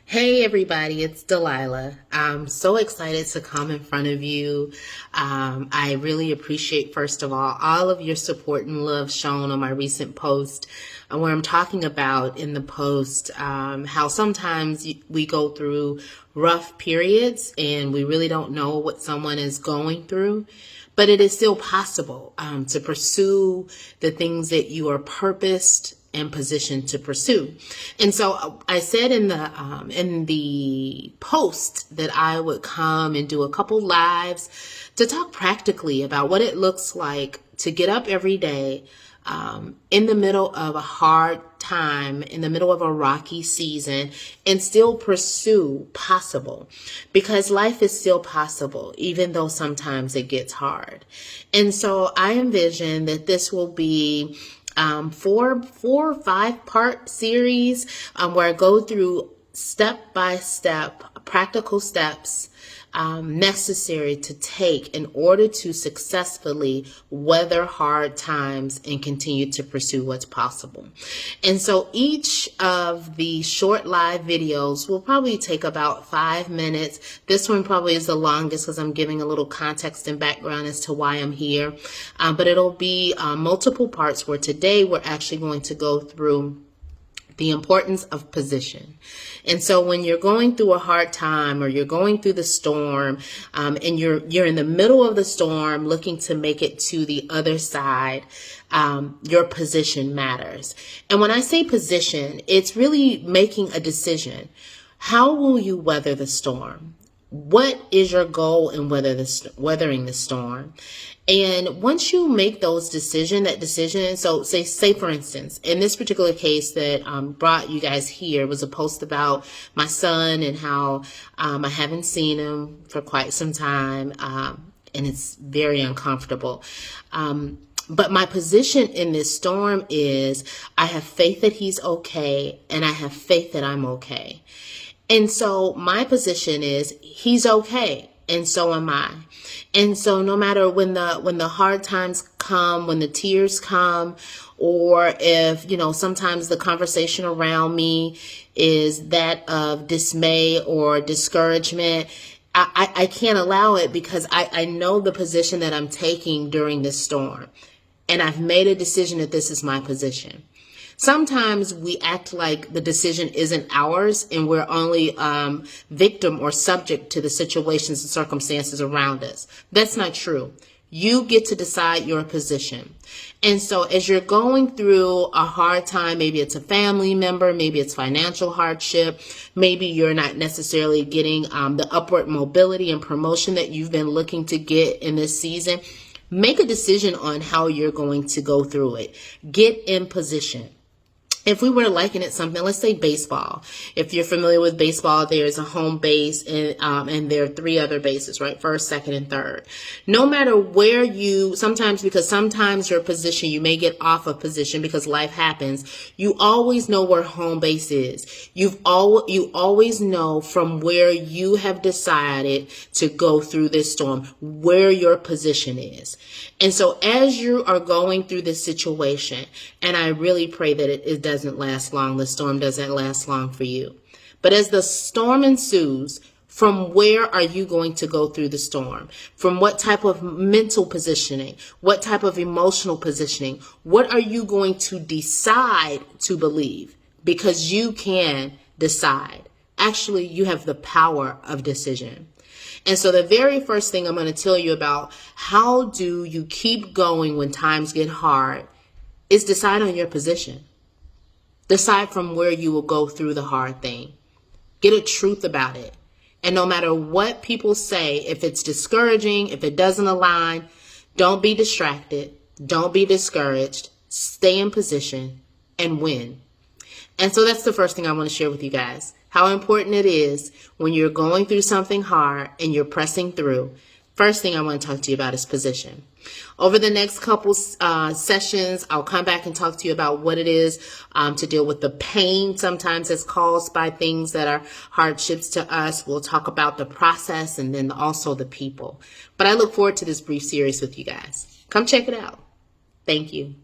Hey everybody, it's Delilah. I'm so excited to come in front of you. I really appreciate, first of all of your support and love shown on my recent post, where I'm talking about in the post how sometimes we go through rough periods and we really don't know what someone is going through. But it is still possible to pursue the things that you are purposed and positioned to pursue. And so I said in the post that I would come and do a couple lives to talk practically about what it looks like to get up every day in the middle of a hard time, in the middle of a rocky season, and still pursue possible, because life is still possible, even though sometimes it gets hard. And so I envision that this will be four or five part series where I go through step by step practical steps necessary to take in order to successfully weather hard times and continue to pursue what's possible. And so each of the short live videos will probably take about 5 minutes. This one probably is the longest because I'm giving a little context and background as to why I'm here. But it'll be multiple parts, where today we're actually going to go through the importance of position. And so when you're going through a hard time, or you're going through the storm, and you're in the middle of the storm looking to make it to the other side, your position matters. And when I say position, it's really making a decision. How will you weather the storm? What is your goal in weathering the storm? And once you make that decision, so say for instance, in this particular case that brought you guys here was a post about my son and how I haven't seen him for quite some time, and it's very uncomfortable. But my position in this storm is I have faith that he's okay, and I have faith that I'm okay. And so my position is he's okay, and so am I. And so no matter when the hard times come, when the tears come, or if, sometimes the conversation around me is that of dismay or discouragement, I can't allow it, because I know the position that I'm taking during this storm. And I've made a decision that this is my position. Sometimes we act like the decision isn't ours and we're only victim or subject to the situations and circumstances around us. That's not true. You get to decide your position. And so as you're going through a hard time, maybe it's a family member, maybe it's financial hardship, maybe you're not necessarily getting the upward mobility and promotion that you've been looking to get in this season, make a decision on how you're going to go through it. Get in position. If we were to liken it something, let's say baseball. If you're familiar with baseball, there's a home base and there are 3 other bases, right? First, second, and third. No matter where sometimes your position, you may get off of position because life happens. You always know where home base is. You always know from where you have decided to go through this storm, where your position is. And so as you are going through this situation, and I really pray that it doesn't last long, the storm doesn't last long for you. But as the storm ensues, from where are you going to go through the storm? From what type of mental positioning? What type of emotional positioning? What are you going to decide to believe? Because you can decide. Actually, you have the power of decision. And so the very first thing I'm going to tell you about how do you keep going when times get hard is decide on your position. Decide from where you will go through the hard thing. Get a truth about it. And no matter what people say, if it's discouraging, if it doesn't align, don't be distracted. Don't be discouraged. Stay in position and win. And so that's the first thing I want to share with you guys. How important it is when you're going through something hard and you're pressing through. First thing I want to talk to you about is position. Over the next couple sessions, I'll come back and talk to you about what it is to deal with the pain sometimes that's caused by things that are hardships to us. We'll talk about the process and then also the people. But I look forward to this brief series with you guys. Come check it out. Thank you.